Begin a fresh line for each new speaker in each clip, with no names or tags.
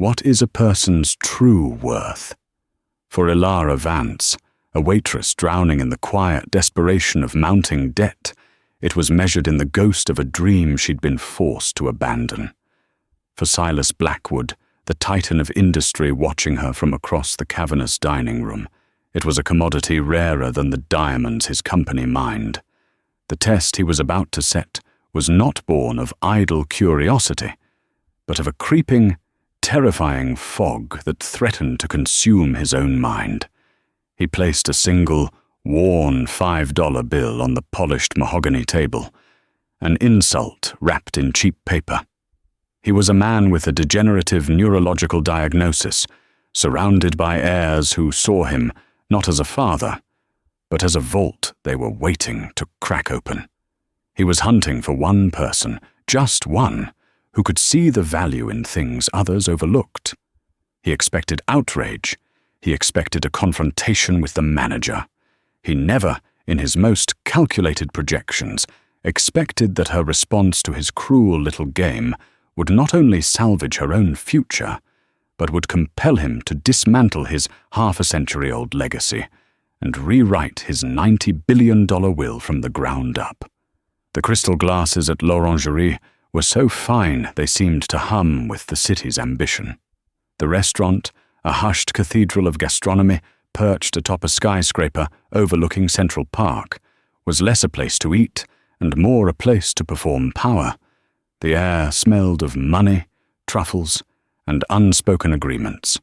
What is a person's true worth? For Ilara Vance, a waitress drowning in the quiet desperation of mounting debt, it was measured in the ghost of a dream she'd been forced to abandon. For Silas Blackwood, the titan of industry watching her from across the cavernous dining room, it was a commodity rarer than the diamonds his company mined. The test he was about to set was not born of idle curiosity, but of a creeping, terrifying fog that threatened to consume his own mind. He placed a single, worn $5 bill on the polished mahogany table, an insult wrapped in cheap paper. He was a man with a degenerative neurological diagnosis, surrounded by heirs who saw him not as a father, but as a vault they were waiting to crack open. He was hunting for one person, just one, who could see the value in things others overlooked. He expected outrage. He expected a confrontation with the manager. He never, in his most calculated projections, expected that her response to his cruel little game would not only salvage her own future, but would compel him to dismantle his half-a-century-old legacy and rewrite his $90 billion will from the ground up. The crystal glasses at l'Orangerie were so fine they seemed to hum with the city's ambition. The restaurant, a hushed cathedral of gastronomy perched atop a skyscraper overlooking Central Park, was less a place to eat and more a place to perform power. The air smelled of money, truffles, and unspoken agreements.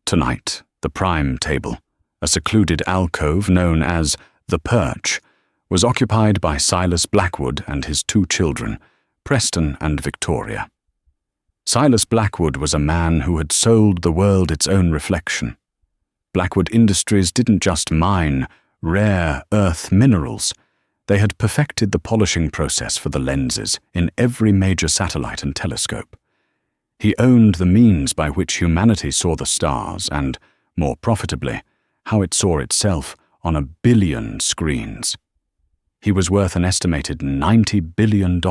Tonight, the prime table, a secluded alcove known as the Perch, was occupied by Silas Blackwood and his two children, Preston and Victoria. Silas Blackwood was a man who had sold the world its own reflection. Blackwood Industries didn't just mine rare earth minerals. They had perfected the polishing process for the lenses in every major satellite and telescope. He owned the means by which humanity saw the stars and, more profitably, how it saw itself on 1 billion screens. He was worth an estimated $90 billion.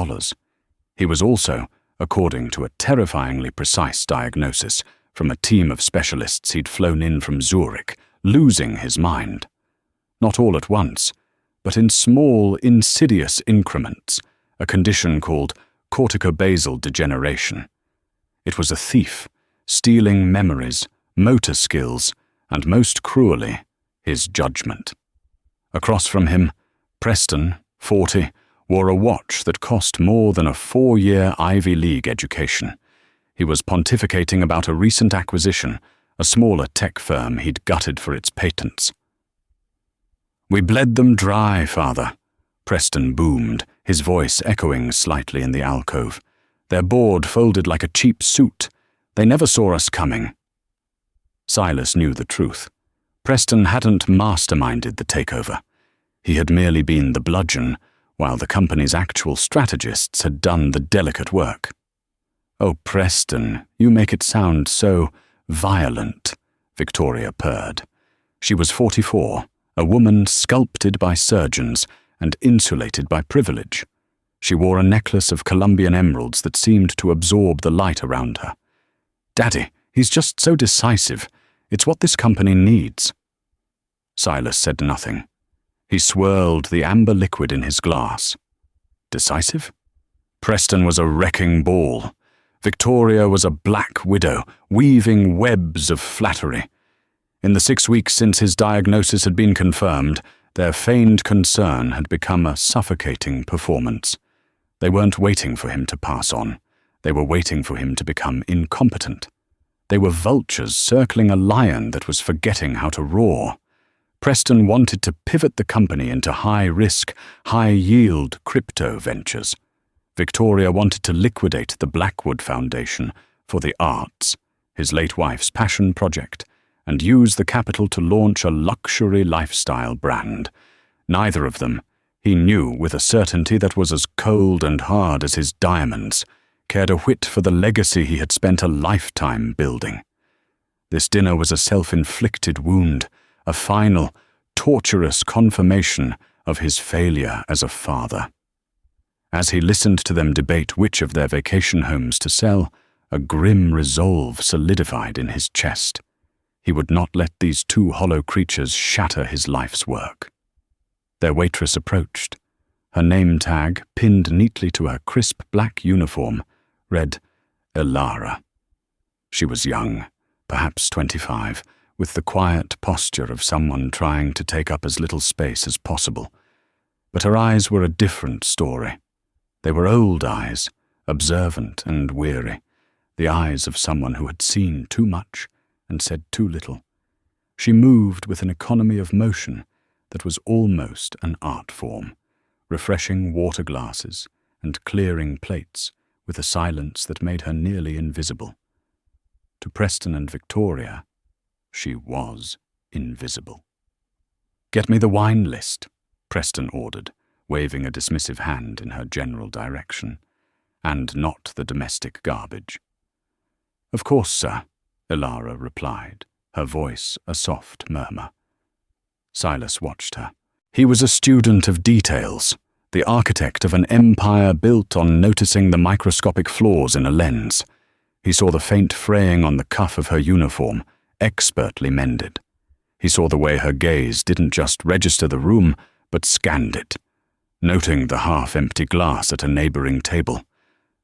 He was also, according to a terrifyingly precise diagnosis from a team of specialists he'd flown in from Zurich, losing his mind. Not all at once, but in small, insidious increments, a condition called corticobasal degeneration. It was a thief, stealing memories, motor skills, and most cruelly, his judgment. Across from him, Preston, 40, wore a watch that cost more than a 4-year Ivy League education. He was pontificating about a recent acquisition, a smaller tech firm he'd gutted for its patents. "We bled them dry, Father," Preston boomed, his voice echoing slightly in the alcove. "Their board folded like a cheap suit. They never saw us coming." Silas knew the truth. Preston hadn't masterminded the takeover. He had merely been the bludgeon, while the company's actual strategists had done the delicate work. "Oh, Preston, you make it sound so violent," Victoria purred. She was 44, a woman sculpted by surgeons and insulated by privilege. She wore a necklace of Colombian emeralds that seemed to absorb the light around her. "Daddy, he's just so decisive. It's what this company needs." Silas said nothing. He swirled the amber liquid in his glass. Decisive? Preston was a wrecking ball. Victoria was a black widow, weaving webs of flattery. In the 6 weeks since his diagnosis had been confirmed, their feigned concern had become a suffocating performance. They weren't waiting for him to pass on. They were waiting for him to become incompetent. They were vultures circling a lion that was forgetting how to roar. Preston wanted to pivot the company into high-risk, high-yield crypto ventures. Victoria wanted to liquidate the Blackwood Foundation for the arts, his late wife's passion project, and use the capital to launch a luxury lifestyle brand. Neither of them, he knew with a certainty that was as cold and hard as his diamonds, cared a whit for the legacy he had spent a lifetime building. This dinner was a self-inflicted wound, a final, torturous confirmation of his failure as a father. As he listened to them debate which of their vacation homes to sell, A grim resolve solidified in his chest. He would not let these two hollow creatures shatter his life's work. Their waitress approached. Her name tag, pinned neatly to her crisp black uniform, read Elara. She was young, perhaps 25, with the quiet posture of someone trying to take up as little space as possible. But her eyes were a different story. They were old eyes, observant and weary, the eyes of someone who had seen too much and said too little. She moved with an economy of motion that was almost an art form, refreshing water glasses and clearing plates with a silence that made her nearly invisible. To Preston and Victoria, she was invisible. "Get me the wine list," Preston ordered, waving a dismissive hand in her general direction, "and not the domestic garbage." "Of course, sir," Elara replied, her voice a soft murmur. Silas watched her. He was a student of details, the architect of an empire built on noticing the microscopic flaws in a lens. He saw the faint fraying on the cuff of her uniform, expertly mended. He saw the way her gaze didn't just register the room, but scanned it, noting the half-empty glass at a neighboring table,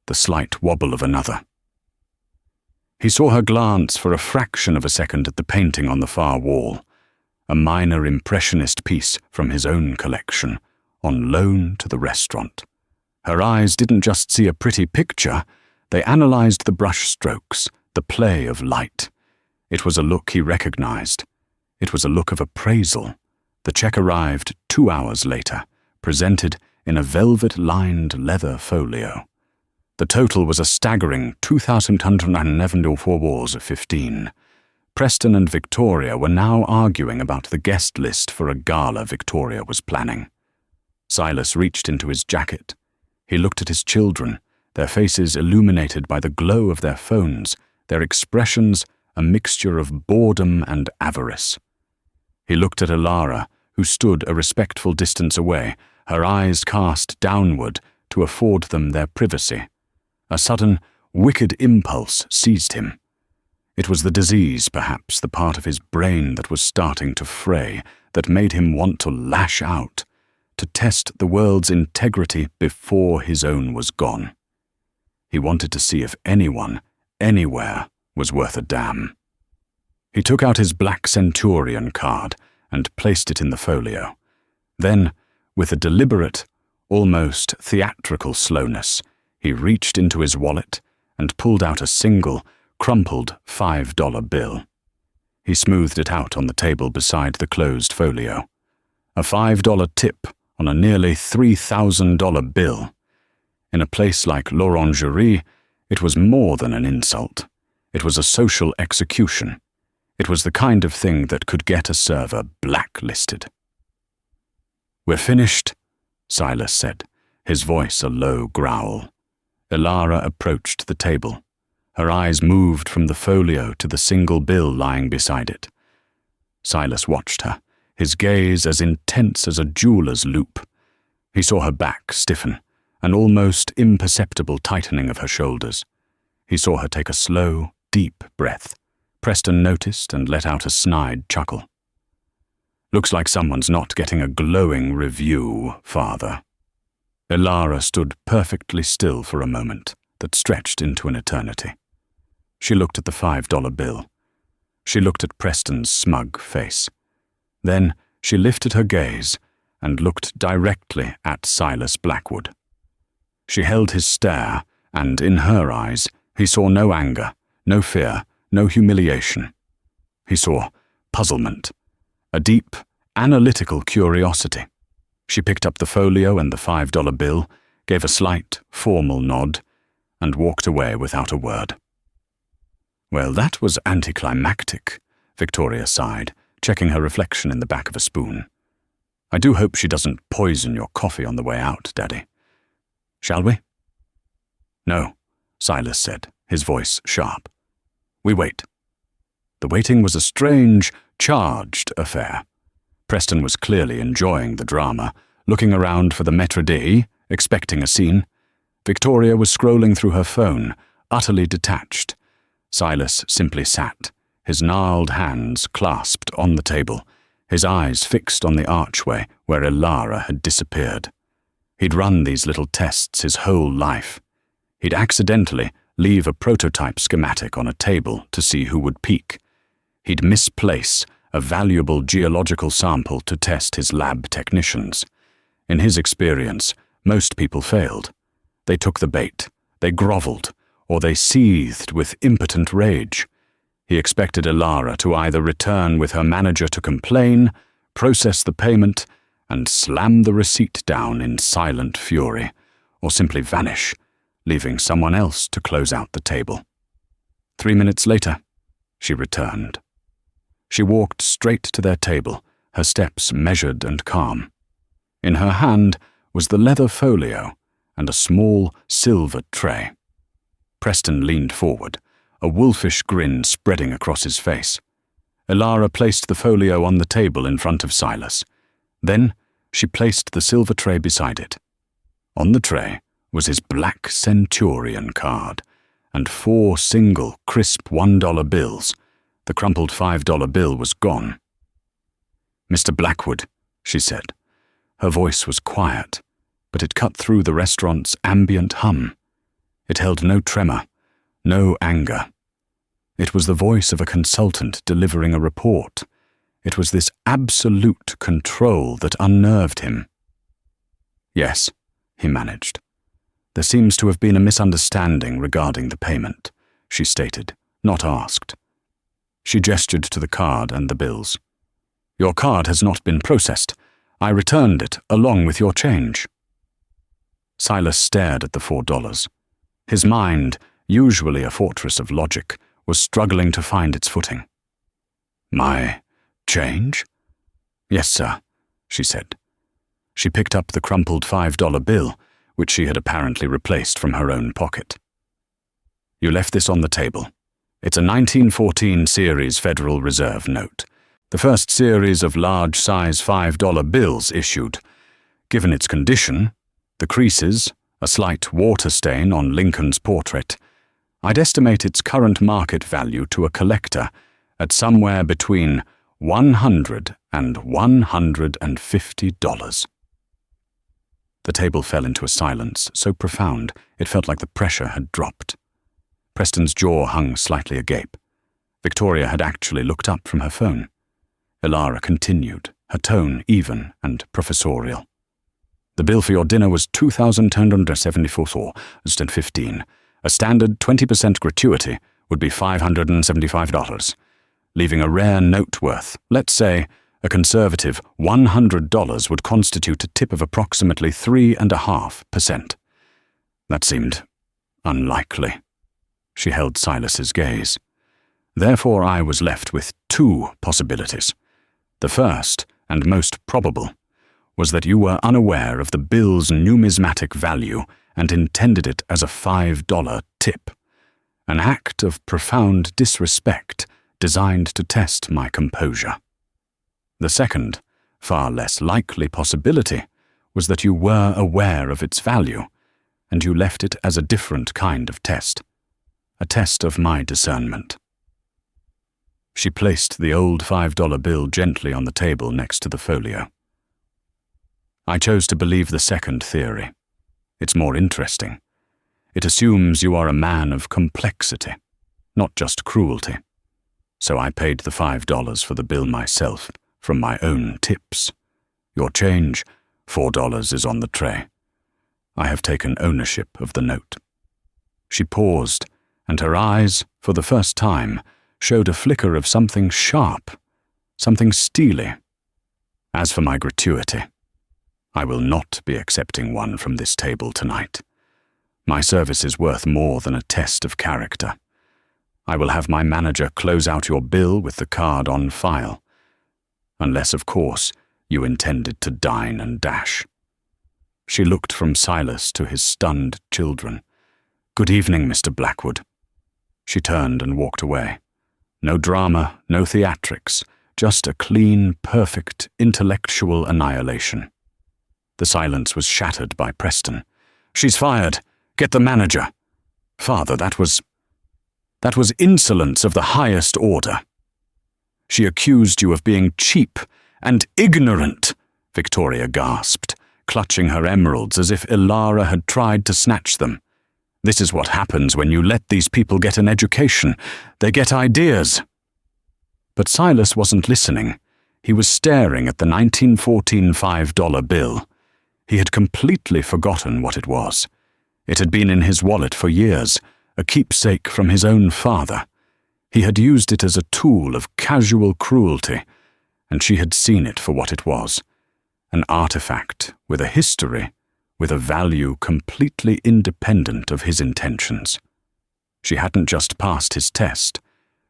the slight wobble of another. He saw her glance for a fraction of a second at the painting on the far wall, a minor impressionist piece from his own collection, on loan to the restaurant. Her eyes didn't just see a pretty picture, they analyzed the brush strokes, the play of light. It was a look he recognized. It was a look of appraisal. The check arrived 2 hours later, presented in a velvet-lined leather folio. The total was a staggering $2,194.15. Preston and Victoria were now arguing about the guest list for a gala Victoria was planning. Silas reached into his jacket. He looked at his children, their faces illuminated by the glow of their phones, their expressions a mixture of boredom and avarice. He looked at Elara, who stood a respectful distance away, her eyes cast downward to afford them their privacy. A sudden, wicked impulse seized him. It was the disease, perhaps, the part of his brain that was starting to fray, that made him want to lash out, to test the world's integrity before his own was gone. He wanted to see if anyone, anywhere, was worth a damn. He took out his black centurion card and placed it in the folio. Then, with a deliberate, almost theatrical slowness, he reached into his wallet and pulled out a single, crumpled $5 bill. He smoothed it out on the table beside the closed folio. A $5 tip on a nearly $3,000 bill. In a place like l'Orangerie, it was more than an insult. It was a social execution. It was the kind of thing that could get a server blacklisted. "We're finished," Silas said, his voice a low growl. Elara approached the table. Her eyes moved from the folio to the single bill lying beside it. Silas watched her, his gaze as intense as a jeweler's loop. He saw her back stiffen, an almost imperceptible tightening of her shoulders. He saw her take a slow, deep breath. Preston noticed and let out a snide chuckle. "Looks like someone's not getting a glowing review, Father." Elara stood perfectly still for a moment that stretched into an eternity. She looked at the $5 bill. She looked at Preston's smug face. Then she lifted her gaze and looked directly at Silas Blackwood. She held his stare, and in her eyes he saw no anger, no fear, no humiliation. He saw puzzlement, a deep, analytical curiosity. She picked up the folio and the $5 bill, gave a slight, formal nod, and walked away without a word. "Well, that was anticlimactic," Victoria sighed, checking her reflection in the back of a spoon. "I do hope she doesn't poison your coffee on the way out, Daddy. Shall we?" "No," Silas said, his voice sharp. "We wait." The waiting was a strange, charged affair. Preston was clearly enjoying the drama, looking around for the maître d', expecting a scene. Victoria was scrolling through her phone, utterly detached. Silas simply sat, his gnarled hands clasped on the table, his eyes fixed on the archway where Ilara had disappeared. He'd run these little tests his whole life. He'd accidentally leave a prototype schematic on a table to see who would peek. He'd misplace a valuable geological sample to test his lab technicians. In his experience, most people failed. They took the bait, they groveled, or they seethed with impotent rage. He expected Ilara to either return with her manager to complain, process the payment, and slam the receipt down in silent fury, or simply vanish, leaving someone else to close out the table. 3 minutes later, she returned. She walked straight to their table, her steps measured and calm. In her hand was the leather folio and a small silver tray. Preston leaned forward, a wolfish grin spreading across his face. Ilara placed the folio on the table in front of Silas. Then she placed the silver tray beside it. On the tray was his black centurion card and 4 single, crisp $1 bills. The crumpled $5 bill was gone. "Mr. Blackwood," she said. Her voice was quiet, but it cut through the restaurant's ambient hum. It held no tremor, no anger. It was the voice of a consultant delivering a report. It was this absolute control that unnerved him. "Yes," he managed. "There seems to have been a misunderstanding regarding the payment," she stated, not asked. She gestured to the card and the bills. "Your card has not been processed. I returned it along with your change." Silas stared at the $4. His mind, usually a fortress of logic, was struggling to find its footing. "My change?" "Yes, sir," she said. She picked up the crumpled $5 bill, which she had apparently replaced from her own pocket. "You left this on the table. It's a 1914 series Federal Reserve note, the first series of large-size $5 bills issued. Given its condition, the creases, a slight water stain on Lincoln's portrait, I'd estimate its current market value to a collector at somewhere between $100 and $150. The table fell into a silence so profound it felt like the pressure had dropped. Preston's jaw hung slightly agape. Victoria had actually looked up from her phone. Ilara continued, her tone even and professorial. "The bill for your dinner was $2,274.15. A standard 20% gratuity would be $575, leaving a rare note worth, let's say, a conservative $100 would constitute a tip of approximately 3.5%. That seemed unlikely." She held Silas's gaze. "Therefore I was left with 2 possibilities. The first, and most probable, was that you were unaware of the bill's numismatic value and intended it as a $5 tip, an act of profound disrespect designed to test my composure. The second, far less likely possibility, was that you were aware of its value, and you left it as a different kind of test, a test of my discernment." She placed the old $5 bill gently on the table next to the folio. "I chose to believe the second theory. It's more interesting. It assumes you are a man of complexity, not just cruelty. So I paid the $5 for the bill myself, from my own tips. Your change, $4, is on the tray. I have taken ownership of the note." She paused, and her eyes, for the first time, showed a flicker of something sharp, something steely. "As for my gratuity, I will not be accepting one from this table tonight. My service is worth more than a test of character. I will have my manager close out your bill with the card on file. Unless, of course, you intended to dine and dash." She looked from Silas to his stunned children. "Good evening, Mr. Blackwood." She turned and walked away. No drama, no theatrics, just a clean, perfect, intellectual annihilation. The silence was shattered by Preston. "She's fired. Get the manager." Father, that was insolence of the highest order. She accused you of being cheap and ignorant, Victoria gasped, clutching her emeralds as if Ilara had tried to snatch them. This is what happens when you let these people get an education. They get ideas. But Silas wasn't listening. He was staring at the 1914 $5 bill. He had completely forgotten what it was. It had been in his wallet for years, a keepsake from his own father. He had used it as a tool of casual cruelty, and she had seen it for what it was, an artifact with a history, with a value completely independent of his intentions. She hadn't just passed his test.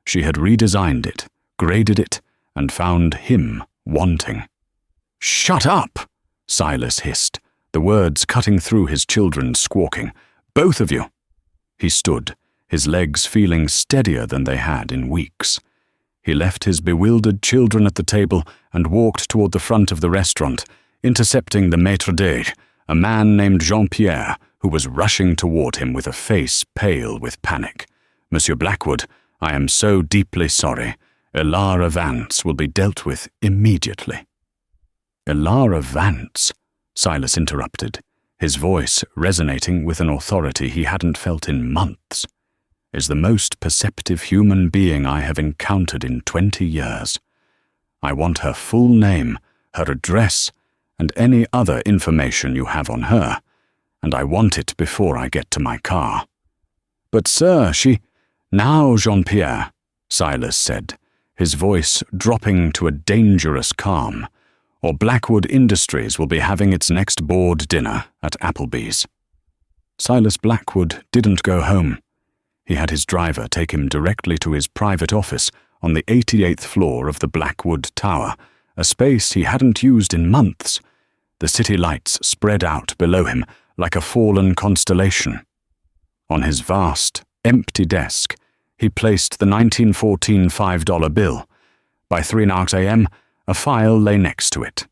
She had redesigned it, graded it, and found him wanting. "Shut up!" Silas hissed, the words cutting through his children's squawking. "Both of you!" He stood, his legs feeling steadier than they had in weeks. He left his bewildered children at the table and walked toward the front of the restaurant, intercepting the maître d'hôtel, a man named Jean-Pierre, who was rushing toward him with a face pale with panic. "Monsieur Blackwood, I am so deeply sorry. Ilara Vance will be dealt with immediately." "Ilara Vance?" Silas interrupted, his voice resonating with an authority he hadn't felt in months. "Is the most perceptive human being I have encountered in 20 years. I want her full name, her address, and any other information you have on her, and I want it before I get to my car." "But sir, she—" "Now, Jean-Pierre," Silas said, his voice dropping to a dangerous calm, "or Blackwood Industries will be having its next board dinner at Applebee's." Silas Blackwood didn't go home. He had his driver take him directly to his private office on the 88th floor of the Blackwood Tower, a space he hadn't used in months. The city lights spread out below him like a fallen constellation. On his vast, empty desk, he placed the 1914 $5 bill. By 3:00 a.m., a file lay next to it.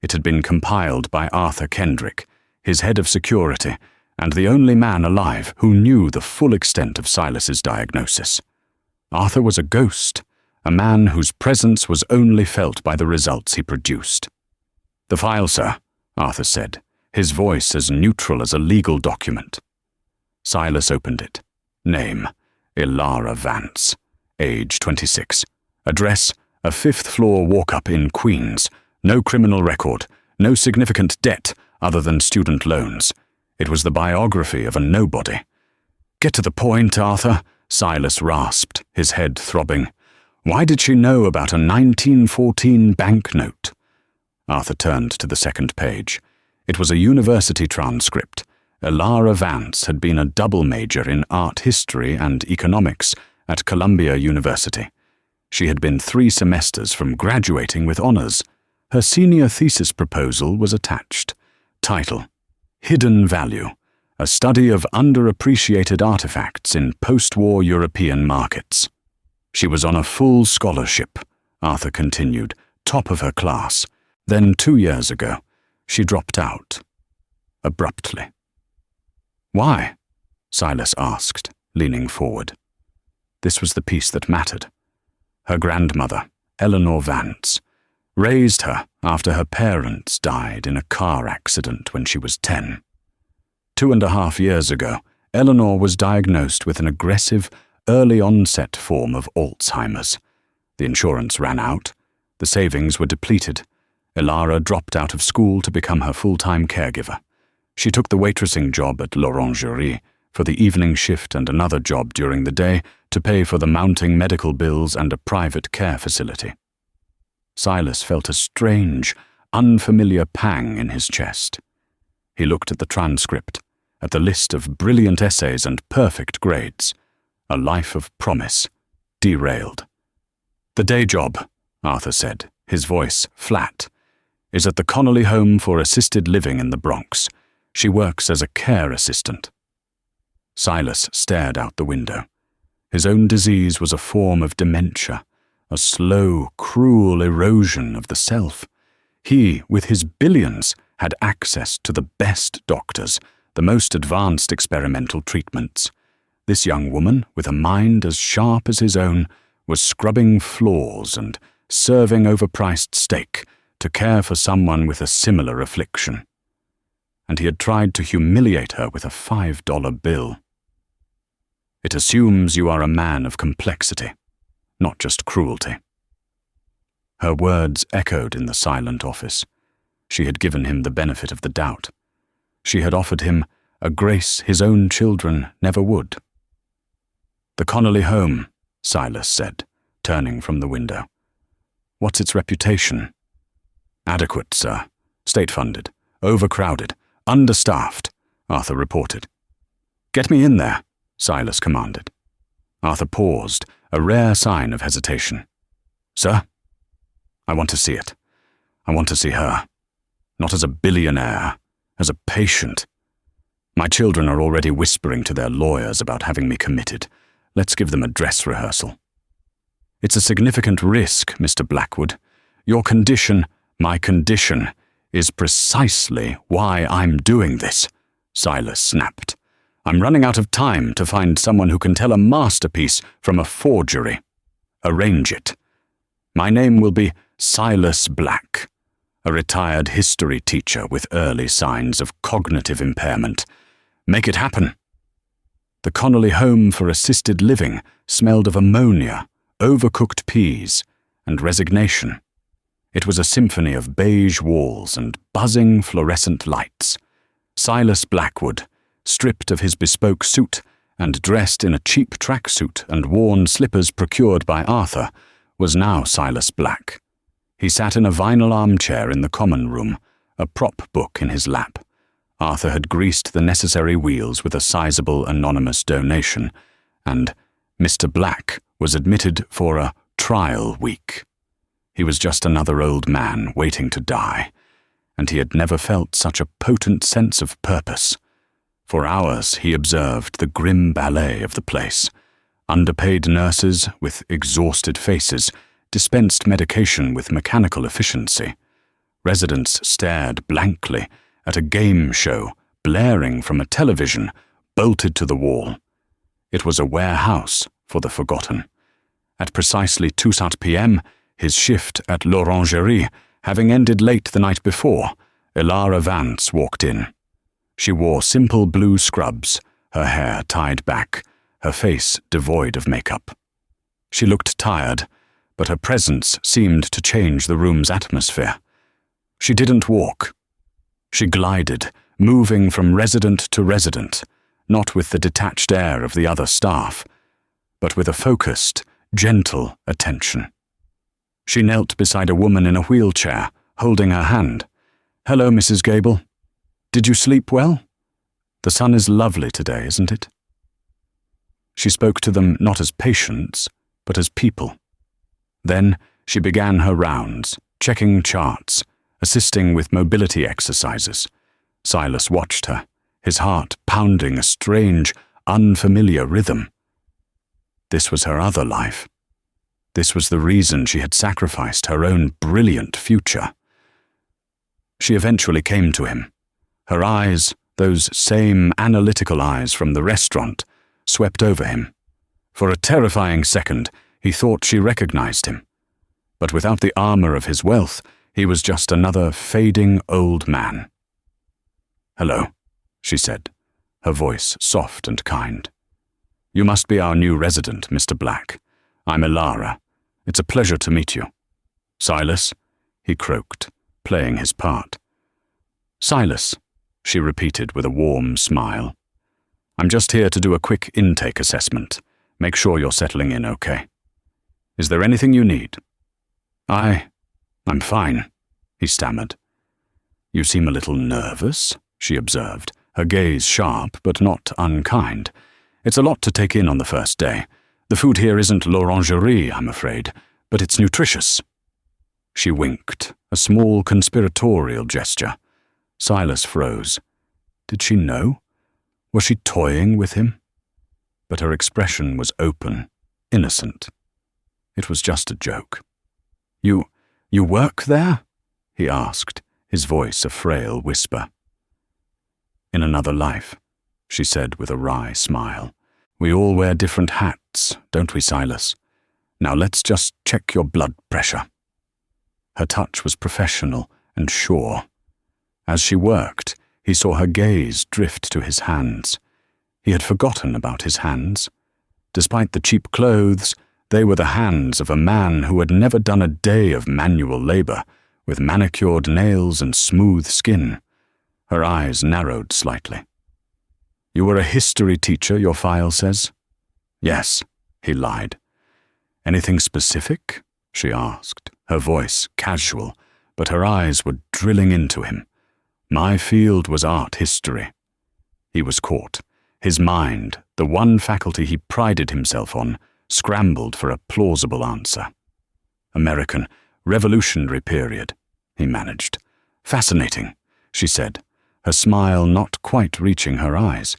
It had been compiled by Arthur Kendrick, his head of security, and the only man alive who knew the full extent of Silas's diagnosis. Arthur was a ghost, a man whose presence was only felt by the results he produced. "The file, sir," Arthur said, his voice as neutral as a legal document. Silas opened it. Name: Ilara Vance. Age 26. Address: a 5th floor walk-up in Queens. No criminal record. No significant debt other than student loans. It was the biography of a nobody. "Get to the point, Arthur," Silas rasped, his head throbbing. "Why did she know about a 1914 banknote?" Arthur turned to the second page. It was a university transcript. Ilara Vance had been a double major in art history and economics at Columbia University. She had been 3 semesters from graduating with honors. Her senior thesis proposal was attached. Title: Hidden Value, a study of underappreciated artifacts in post-war European markets. She was on a full scholarship, Arthur continued, top of her class. Then 2 years ago, she dropped out. Abruptly. "Why?" Silas asked, leaning forward. This was the piece that mattered. Her grandmother, Eleanor Vance, raised her after her parents died in a car accident when she was 10. 2.5 years ago, Eleanor was diagnosed with an aggressive, early-onset form of Alzheimer's. The insurance ran out. The savings were depleted. Ilara dropped out of school to become her full-time caregiver. She took the waitressing job at l'Orangerie for the evening shift and another job during the day to pay for the mounting medical bills and a private care facility. Silas felt a strange, unfamiliar pang in his chest. He looked at the transcript, at the list of brilliant essays and perfect grades. A life of promise, derailed. "The day job," Arthur said, his voice flat, "is at the Connolly Home for Assisted Living in the Bronx. She works as a care assistant." Silas stared out the window. His own disease was a form of dementia, a slow, cruel erosion of the self. He, with his billions, had access to the best doctors, the most advanced experimental treatments. This young woman, with a mind as sharp as his own, was scrubbing floors and serving overpriced steak to care for someone with a similar affliction. And he had tried to humiliate her with a $5 bill. It assumes you are a man of complexity, not just cruelty. Her words echoed in the silent office. She had given him the benefit of the doubt. She had offered him a grace his own children never would. "The Connolly home," Silas said, turning from the window. "What's its reputation?" "Adequate, sir. State-funded, overcrowded, understaffed," Arthur reported. "Get me in there," Silas commanded. Arthur paused, a rare sign of hesitation. "Sir? I want to see it. I want to see her. Not as a billionaire, as a patient. My children are already whispering to their lawyers about having me committed. Let's give them a dress rehearsal." "It's a significant risk, Mr. Blackwood. Your condition, my condition, is precisely why I'm doing this," Silas snapped. "I'm running out of time to find someone who can tell a masterpiece from a forgery. Arrange it. My name will be Silas Black, a retired history teacher with early signs of cognitive impairment. Make it happen." The Connolly home for assisted living smelled of ammonia, overcooked peas, and resignation. It was a symphony of beige walls and buzzing fluorescent lights. Silas Blackwood, stripped of his bespoke suit and dressed in a cheap tracksuit and worn slippers procured by Arthur, was now Silas Black. He sat in a vinyl armchair in the common room, a prop book in his lap. Arthur had greased the necessary wheels with a sizable anonymous donation, and Mr. Black was admitted for a trial week. He was just another old man waiting to die, and he had never felt such a potent sense of purpose. For hours he observed the grim ballet of the place. Underpaid nurses with exhausted faces dispensed medication with mechanical efficiency. Residents stared blankly at a game show blaring from a television bolted to the wall. It was a warehouse for the forgotten. At precisely 2:00 p.m., his shift at l'Orangerie having ended late the night before, Elara Vance walked in. She wore simple blue scrubs, her hair tied back, her face devoid of makeup. She looked tired, but her presence seemed to change the room's atmosphere. She didn't walk. She glided, moving from resident to resident, not with the detached air of the other staff, but with a focused, gentle attention. She knelt beside a woman in a wheelchair, holding her hand. "Hello, Mrs. Gable. Did you sleep well? The sun is lovely today, isn't it?" She spoke to them not as patients, but as people. Then she began her rounds, checking charts, assisting with mobility exercises. Silas watched her, his heart pounding a strange, unfamiliar rhythm. This was her other life. This was the reason she had sacrificed her own brilliant future. She eventually came to him. Her eyes, those same analytical eyes from the restaurant, swept over him. For a terrifying second, he thought she recognized him. But without the armor of his wealth, he was just another fading old man. "Hello," she said, her voice soft and kind. "You must be our new resident, Mr. Black. I'm Elara. It's a pleasure to meet you." "Silas," he croaked, playing his part. "Silas," she repeated with a warm smile. "I'm just here to do a quick intake assessment. Make sure you're settling in okay. Is there anything you need?" I'm fine," he stammered. "You seem a little nervous," she observed, her gaze sharp but not unkind. "It's a lot to take in on the first day. The food here isn't l'Orangerie, I'm afraid, but it's nutritious." She winked, a small conspiratorial gesture. Silas froze. Did she know? Was she toying with him? But her expression was open, innocent. It was just a joke. You work there?" he asked, his voice a frail whisper. "In another life," she said with a wry smile. We all wear different hats, don't we, Silas? Now let's just check your blood pressure. Her touch was professional and sure. As she worked, he saw her gaze drift to his hands. He had forgotten about his hands. Despite the cheap clothes, they were the hands of a man who had never done a day of manual labor, with manicured nails and smooth skin. Her eyes narrowed slightly. You were a history teacher, your file says? Yes, he lied. Anything specific? She asked, her voice casual, but her eyes were drilling into him. My field was art history. He was caught. His mind, the one faculty he prided himself on, scrambled for a plausible answer. American, Revolutionary period, he managed. Fascinating, she said, her smile not quite reaching her eyes.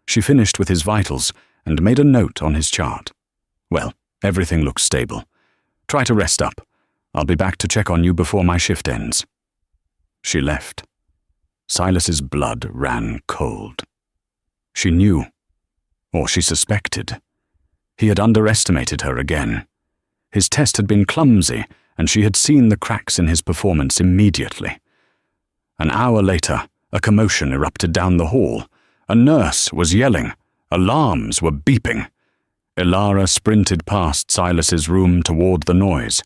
She finished with his vitals and made a note on his chart. Well, everything looks stable. Try to rest up. I'll be back to check on you before my shift ends. She left. Silas's blood ran cold. She knew, or she suspected. He had underestimated her again. His test had been clumsy, and she had seen the cracks in his performance immediately. An hour later, a commotion erupted down the hall. A nurse was yelling. Alarms were beeping. Ilara sprinted past Silas's room toward the noise.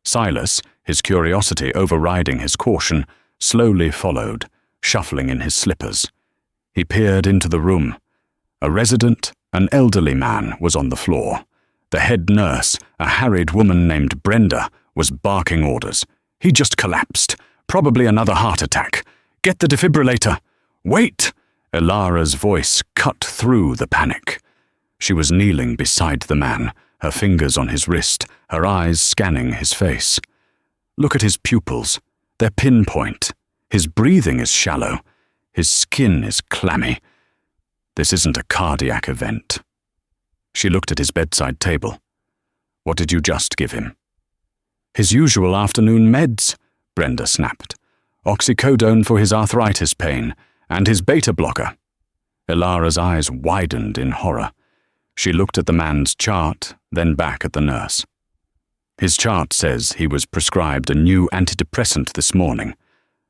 Silas, his curiosity overriding his caution, slowly followed, shuffling in his slippers. He peered into the room. A resident, an elderly man, was on the floor. The head nurse, a harried woman named Brenda, was barking orders. He just collapsed. Probably another heart attack. Get the defibrillator. Wait! Ilara's voice cut through the panic. She was kneeling beside the man, her fingers on his wrist, her eyes scanning his face. Look at his pupils. They're pinpoint. His breathing is shallow. His skin is clammy. This isn't a cardiac event. She looked at his bedside table. What did you just give him? His usual afternoon meds, Brenda snapped. Oxycodone for his arthritis pain, and his beta blocker. Ilara's eyes widened in horror. She looked at the man's chart, then back at the nurse. His chart says he was prescribed a new antidepressant this morning,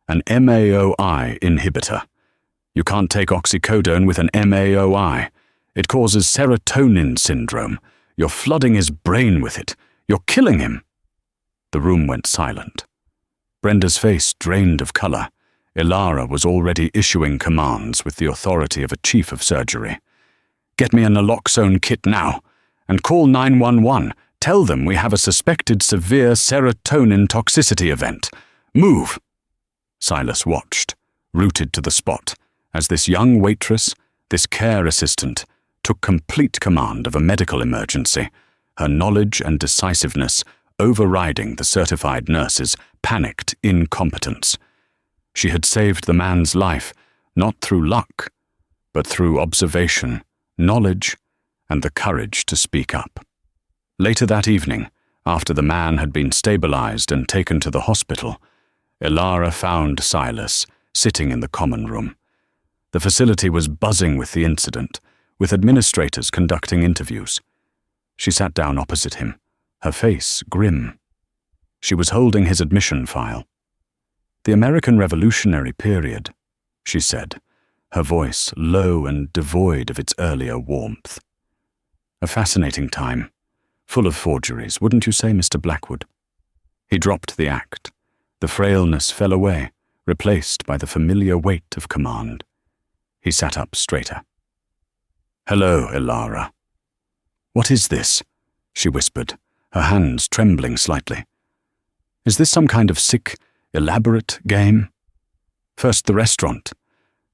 an MAOI inhibitor. You can't take oxycodone with an MAOI. It causes serotonin syndrome. You're flooding his brain with it. You're killing him. The room went silent. Brenda's face drained of color. Ilara was already issuing commands with the authority of a chief of surgery. Get me a naloxone kit now, and call 911. Tell them we have a suspected severe serotonin toxicity event. Move! Silas watched, rooted to the spot, as this young waitress, this care assistant, took complete command of a medical emergency, her knowledge and decisiveness overriding the certified nurse's panicked incompetence. She had saved the man's life, not through luck, but through observation, knowledge, and the courage to speak up. Later that evening, after the man had been stabilized and taken to the hospital, Ilara found Silas sitting in the common room. The facility was buzzing with the incident, with administrators conducting interviews. She sat down opposite him, her face grim. She was holding his admission file. The American Revolutionary period, she said, her voice low and devoid of its earlier warmth. A fascinating time, full of forgeries, wouldn't you say, Mr. Blackwood? He dropped the act. The frailness fell away, replaced by the familiar weight of command. He sat up straighter. Hello, Ilara. What is this? She whispered, her hands trembling slightly. Is this some kind of sick, elaborate game? First the restaurant,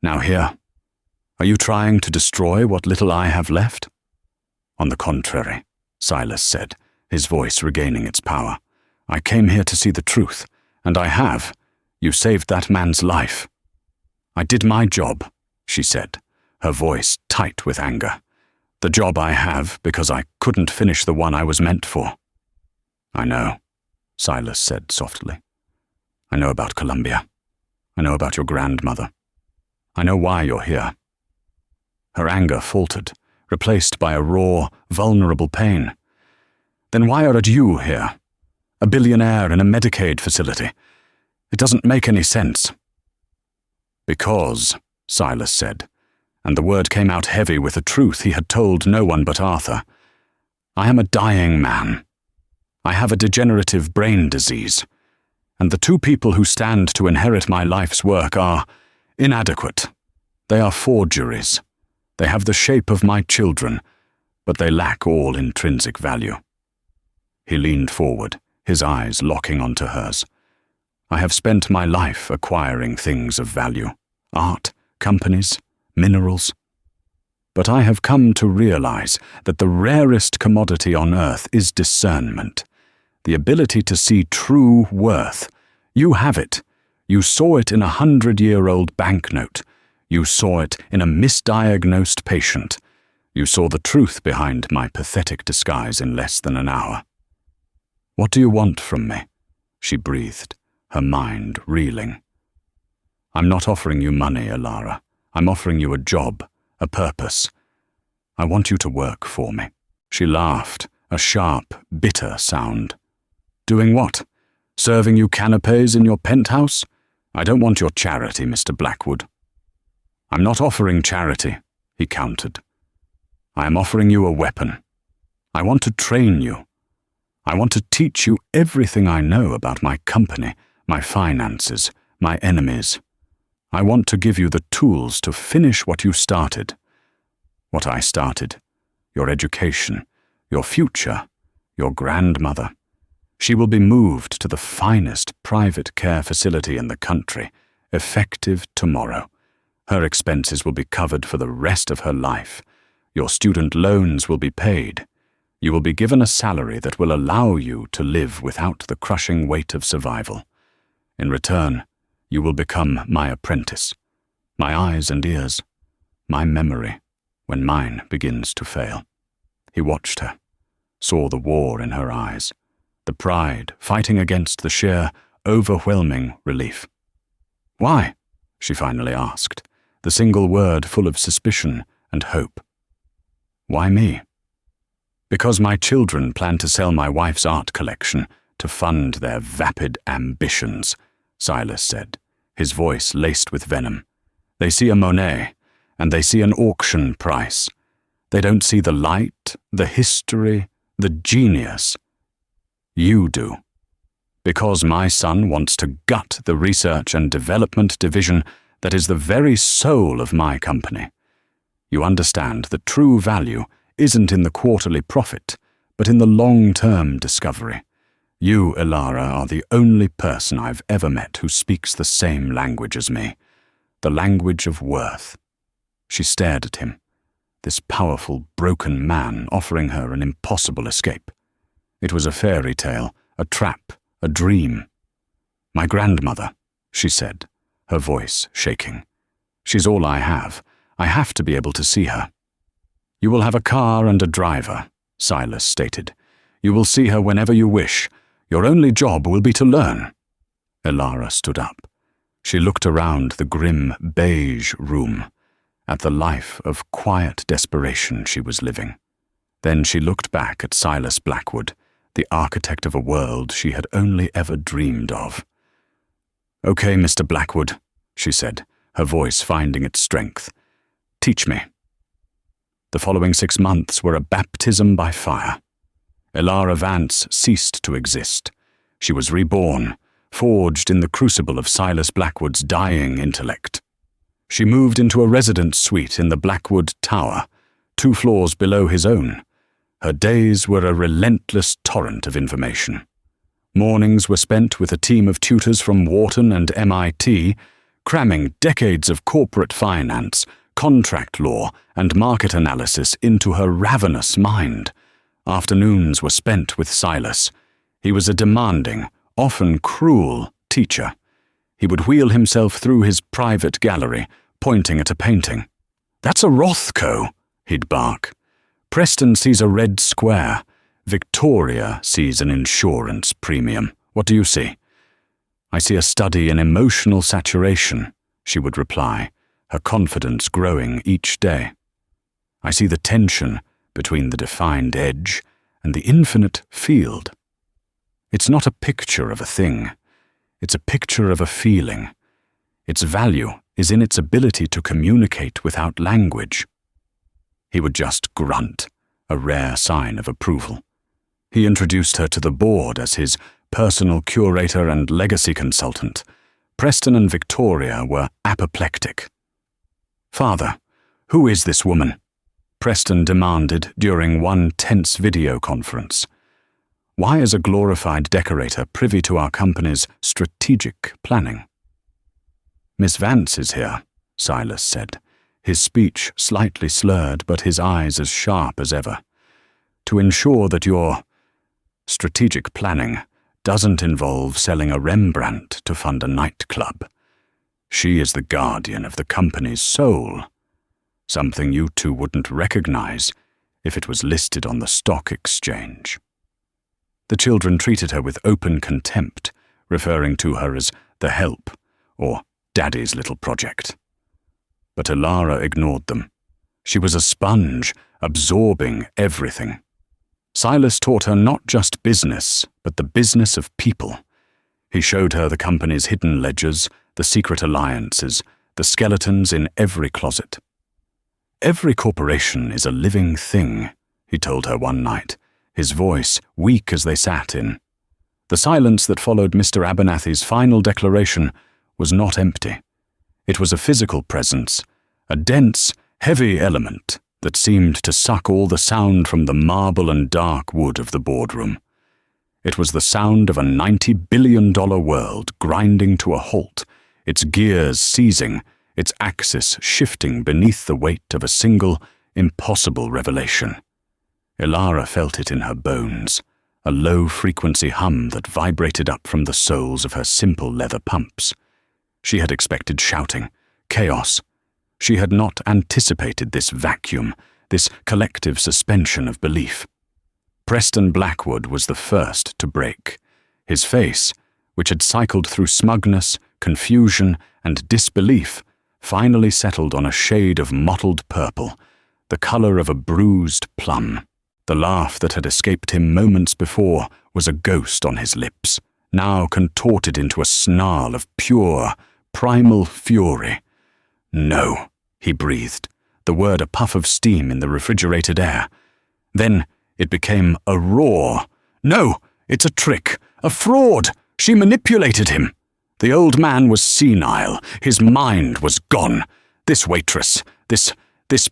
now here. Are you trying to destroy what little I have left? On the contrary, Silas said, his voice regaining its power. I came here to see the truth, and I have. You saved that man's life. I did my job, she said, her voice tight with anger. The job I have because I couldn't finish the one I was meant for. I know, Silas said softly. I know about Colombia. I know about your grandmother. I know why you're here. Her anger faltered, replaced by a raw, vulnerable pain. Then why are you here? A billionaire in a Medicaid facility. It doesn't make any sense. Because, Silas said, and the word came out heavy with a truth he had told no one but Arthur. I am a dying man. I have a degenerative brain disease, and the two people who stand to inherit my life's work are inadequate. They are forgeries. They have the shape of my children, but they lack all intrinsic value. He leaned forward, his eyes locking onto hers. I have spent my life acquiring things of value, art, companies, minerals. But I have come to realize that the rarest commodity on earth is discernment, the ability to see true worth. You have it. You saw it in a 100-year-old banknote. You saw it in a misdiagnosed patient. You saw the truth behind my pathetic disguise in less than an hour. What do you want from me? She breathed, her mind reeling. I'm not offering you money, Elara. I'm offering you a job, a purpose. I want you to work for me. She laughed, a sharp, bitter sound. Doing what? Serving you canapes in your penthouse? I don't want your charity, Mr. Blackwood. I'm not offering charity, he countered. I am offering you a weapon. I want to train you. I want to teach you everything I know about my company, my finances, my enemies. I want to give you the tools to finish what you started. What I started. Your education, your future, your grandmother. She will be moved to the finest private care facility in the country, effective tomorrow. Her expenses will be covered for the rest of her life. Your student loans will be paid. You will be given a salary that will allow you to live without the crushing weight of survival. In return, you will become my apprentice, my eyes and ears, my memory, when mine begins to fail. He watched her, saw the war in her eyes, the pride fighting against the sheer, overwhelming relief. Why? She finally asked, the single word full of suspicion and hope. Why me? Because my children plan to sell my wife's art collection to fund their vapid ambitions, Silas said, his voice laced with venom. They see a Monet, and they see an auction price. They don't see the light, the history, the genius. You do. Because my son wants to gut the research and development division that is the very soul of my company. You understand that true value isn't in the quarterly profit, but in the long-term discovery. You, Elara, are the only person I've ever met who speaks the same language as me, the language of worth. She stared at him, this powerful, broken man offering her an impossible escape. It was a fairy tale, a trap, a dream. My grandmother, she said, her voice shaking. She's all I have. I have to be able to see her. You will have a car and a driver, Silas stated. You will see her whenever you wish. Your only job will be to learn. Elara stood up. She looked around the grim beige room, at the life of quiet desperation she was living. Then she looked back at Silas Blackwood, the architect of a world she had only ever dreamed of. Okay, Mr. Blackwood, she said, her voice finding its strength. Teach me. The following 6 months were a baptism by fire. Elara Vance ceased to exist. She was reborn, forged in the crucible of Silas Blackwood's dying intellect. She moved into a residence suite in the Blackwood Tower, 2 floors below his own. Her days were a relentless torrent of information. Mornings were spent with a team of tutors from Wharton and MIT, cramming decades of corporate finance, contract law, and market analysis into her ravenous mind. Afternoons were spent with Silas. He was a demanding, often cruel teacher. He would wheel himself through his private gallery, pointing at a painting. "That's a Rothko," he'd bark. "Preston sees a red square. Victoria sees an insurance premium. What do you see?" "I see a study in emotional saturation," she would reply, her confidence growing each day. I see the tension between the defined edge and the infinite field. It's not a picture of a thing. It's a picture of a feeling. Its value is in its ability to communicate without language. He would just grunt, a rare sign of approval. He introduced her to the board as his personal curator and legacy consultant. Preston and Victoria were apoplectic. "Father, who is this woman?" Preston demanded during one tense video conference. "Why is a glorified decorator privy to our company's strategic planning?" "Miss Vance is here," Silas said, his speech slightly slurred but his eyes as sharp as ever. "To ensure that your strategic planning doesn't involve selling a Rembrandt to fund a nightclub. She is the guardian of the company's soul, something you two wouldn't recognize if it was listed on the stock exchange." The children treated her with open contempt, referring to her as the help, or Daddy's little project. But Elara ignored them. She was a sponge, absorbing everything. Silas taught her not just business, but the business of people. He showed her the company's hidden ledgers, the secret alliances, the skeletons in every closet. "Every corporation is a living thing," he told her one night, his voice weak as they sat in. The silence that followed Mr. Abernathy's final declaration was not empty. It was a physical presence, a dense, heavy element that seemed to suck all the sound from the marble and dark wood of the boardroom. It was the sound of a $90 billion world grinding to a halt, its gears seizing, its axis shifting beneath the weight of a single, impossible revelation. Elara felt it in her bones, a low-frequency hum that vibrated up from the soles of her simple leather pumps. She had expected shouting, chaos. She had not anticipated this vacuum, this collective suspension of belief. Preston Blackwood was the first to break. His face, which had cycled through smugness, confusion, and disbelief, finally settled on a shade of mottled purple, the color of a bruised plum. The laugh that had escaped him moments before was a ghost on his lips, now contorted into a snarl of pure, primal fury. "No," he breathed, the word a puff of steam in the refrigerated air. Then it became a roar. "No, it's a trick, a fraud. She manipulated him." The old man was senile. His mind was gone. This waitress, this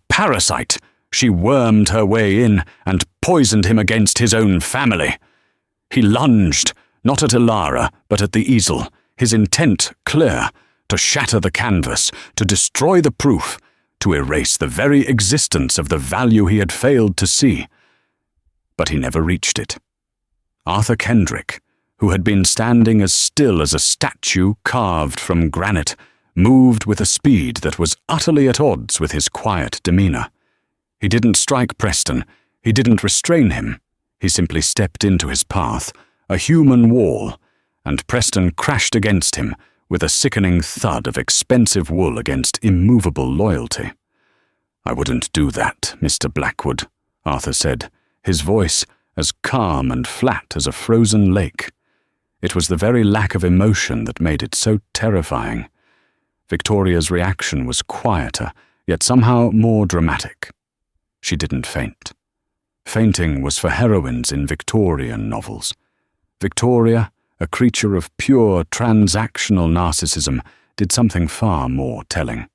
parasite, she wormed her way in and poisoned him against his own family. He lunged, not at Elara, but at the easel, his intent clear, to shatter the canvas, to destroy the proof, to erase the very existence of the value he had failed to see. But he never reached it. Arthur Kendrick, who had been standing as still as a statue carved from granite, moved with a speed that was utterly at odds with his quiet demeanor. He didn't strike Preston. He didn't restrain him. He simply stepped into his path, a human wall, and Preston crashed against him with a sickening thud of expensive wool against immovable loyalty. "I wouldn't do that, Mr. Blackwood," Arthur said, his voice as calm and flat as a frozen lake. It was the very lack of emotion that made it so terrifying. Victoria's reaction was quieter, yet somehow more dramatic. She didn't faint. Fainting was for heroines in Victorian novels. Victoria, a creature of pure transactional narcissism, did something far more telling.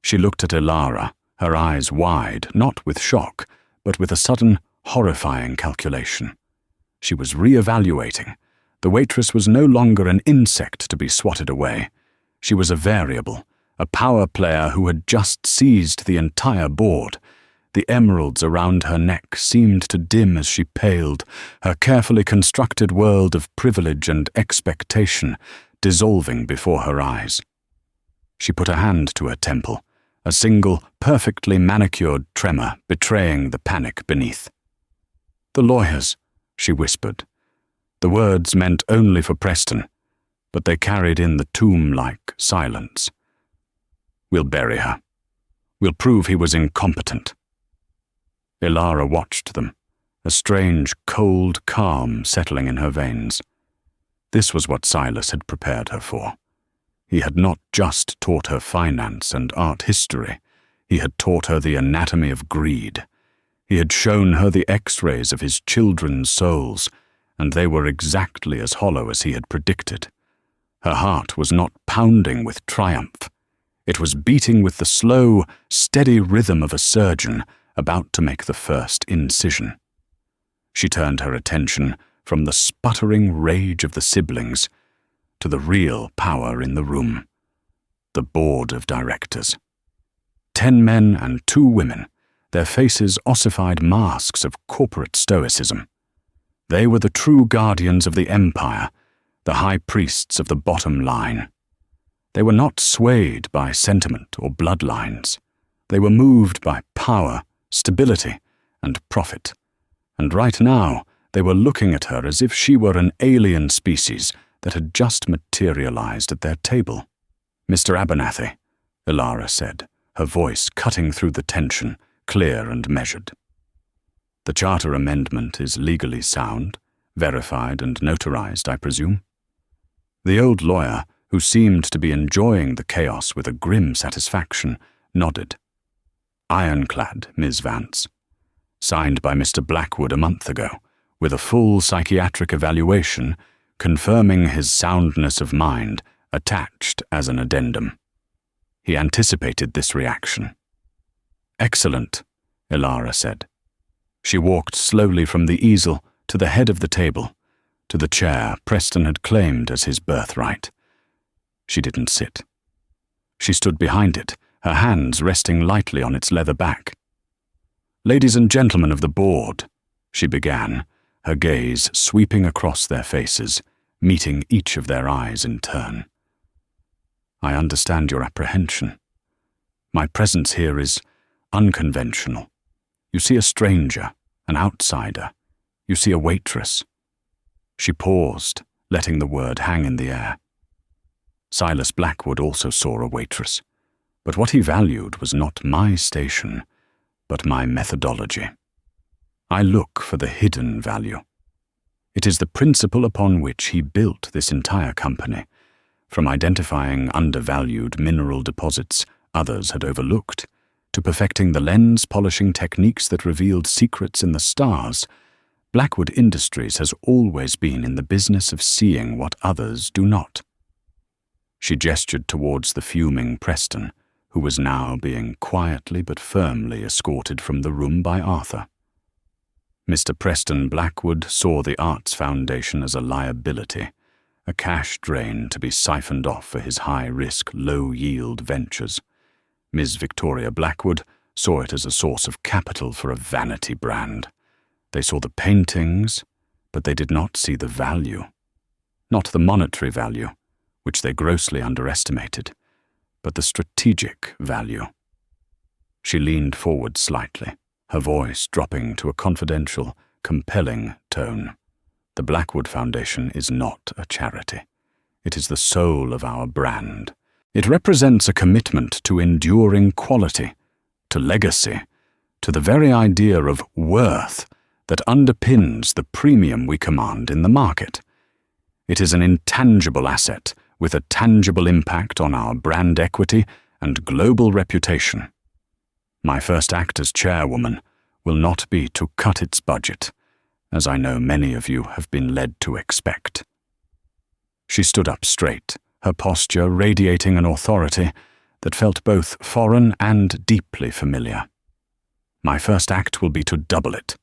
She looked at Elara, her eyes wide, not with shock, but with a sudden, horrifying calculation. She was re-evaluating. The waitress was no longer an insect to be swatted away. She was a variable, a power player who had just seized the entire board. The emeralds around her neck seemed to dim as she paled, her carefully constructed world of privilege and expectation dissolving before her eyes. She put a hand to her temple, a single, perfectly manicured tremor betraying the panic beneath. "The lawyers," she whispered. The words meant only for Preston, but they carried in the tomb-like silence. "We'll bury her. We'll prove he was incompetent. Ilara watched them, a strange, cold calm settling in her veins. This was what Silas had prepared her for. He had not just taught her finance and art history. He had taught her the anatomy of greed. He had shown her the X-rays of his children's souls, and they were exactly as hollow as he had predicted. Her heart was not pounding with triumph. It was beating with the slow, steady rhythm of a surgeon about to make the first incision. She turned her attention from the sputtering rage of the siblings to the real power in the room, the board of directors. 10 men and 2 women, their faces ossified masks of corporate stoicism. They were the true guardians of the empire, the high priests of the bottom line. They were not swayed by sentiment or bloodlines. They were moved by power, stability, and profit. And right now, they were looking at her as if she were an alien species that had just materialized at their table. "Mr. Abernathy," Ilara said, her voice cutting through the tension, clear and measured. "The charter amendment is legally sound, verified and notarized, I presume?" The old lawyer, who seemed to be enjoying the chaos with a grim satisfaction, nodded. "Ironclad, Ms. Vance. Signed by Mr. Blackwood a month ago, with a full psychiatric evaluation confirming his soundness of mind attached as an addendum." He anticipated this reaction. "Excellent," Ilara said. She walked slowly from the easel to the head of the table, to the chair Preston had claimed as his birthright. She didn't sit. She stood behind it, her hands resting lightly on its leather back. "Ladies and gentlemen of the board," she began, her gaze sweeping across their faces, meeting each of their eyes in turn. "I understand your apprehension. My presence here is unconventional. You see a stranger, an outsider. You see a waitress." She paused, letting the word hang in the air. Silas Blackwood also saw a waitress, but what he valued was not my station, but my methodology. I look for the hidden value. It is the principle upon which he built this entire company, from identifying undervalued mineral deposits others had overlooked, to perfecting the lens polishing techniques that revealed secrets in the stars. Blackwood Industries has always been in the business of seeing what others do not. She gestured towards the fuming Preston, who was now being quietly but firmly escorted from the room by Arthur. Mr. Preston Blackwood saw the Arts Foundation as a liability, a cash drain to be siphoned off for his high-risk, low-yield ventures. Ms. Victoria Blackwood saw it as a source of capital for a vanity brand. They saw the paintings, but they did not see the value. Not the monetary value, which they grossly underestimated, but the strategic value. She leaned forward slightly, her voice dropping to a confidential, compelling tone. "The Blackwood Foundation is not a charity. It is the soul of our brand. It represents a commitment to enduring quality, to legacy, to the very idea of worth that underpins the premium we command in the market. It is an intangible asset with a tangible impact on our brand equity and global reputation. My first act as chairwoman will not be to cut its budget, as I know many of you have been led to expect." She stood up straight, her posture radiating an authority that felt both foreign and deeply familiar. "My first act will be to double it.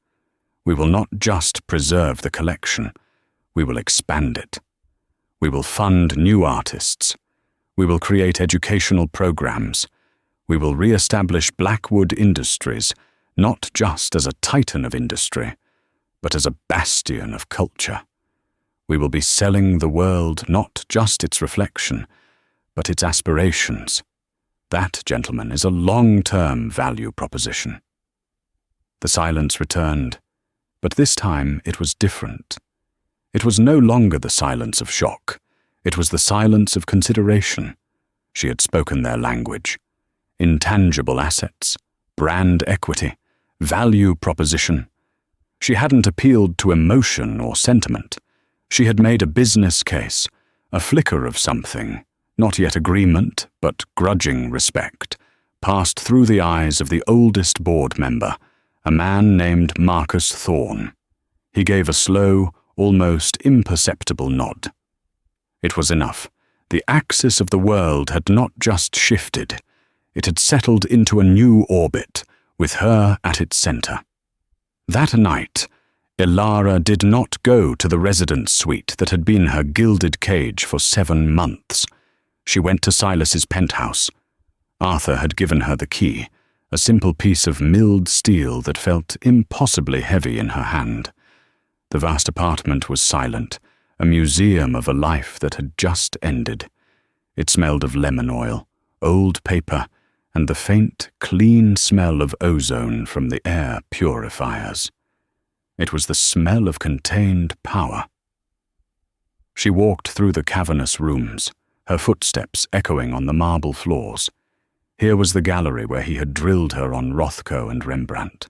We will not just preserve the collection, we will expand it. We will fund new artists. We will create educational programs. We will re-establish Blackwood Industries, not just as a titan of industry, but as a bastion of culture. We will be selling the world not just its reflection, but its aspirations. That, gentlemen, is a long-term value proposition." The silence returned, but this time it was different. It was no longer the silence of shock. It was the silence of consideration. She had spoken their language. Intangible assets, brand equity, value proposition. She hadn't appealed to emotion or sentiment. She had made a business case, a flicker of something, not yet agreement, but grudging respect, passed through the eyes of the oldest board member, a man named Marcus Thorne. He gave a slow, almost imperceptible nod. It was enough. The axis of the world had not just shifted. It had settled into a new orbit, with her at its center. That night, Ilara did not go to the residence suite that had been her gilded cage for 7 months. She went to Silas's penthouse. Arthur had given her the key, a simple piece of milled steel that felt impossibly heavy in her hand. The vast apartment was silent, a museum of a life that had just ended. It smelled of lemon oil, old paper, and the faint, clean smell of ozone from the air purifiers. It was the smell of contained power. She walked through the cavernous rooms, her footsteps echoing on the marble floors. Here was the gallery where he had drilled her on Rothko and Rembrandt.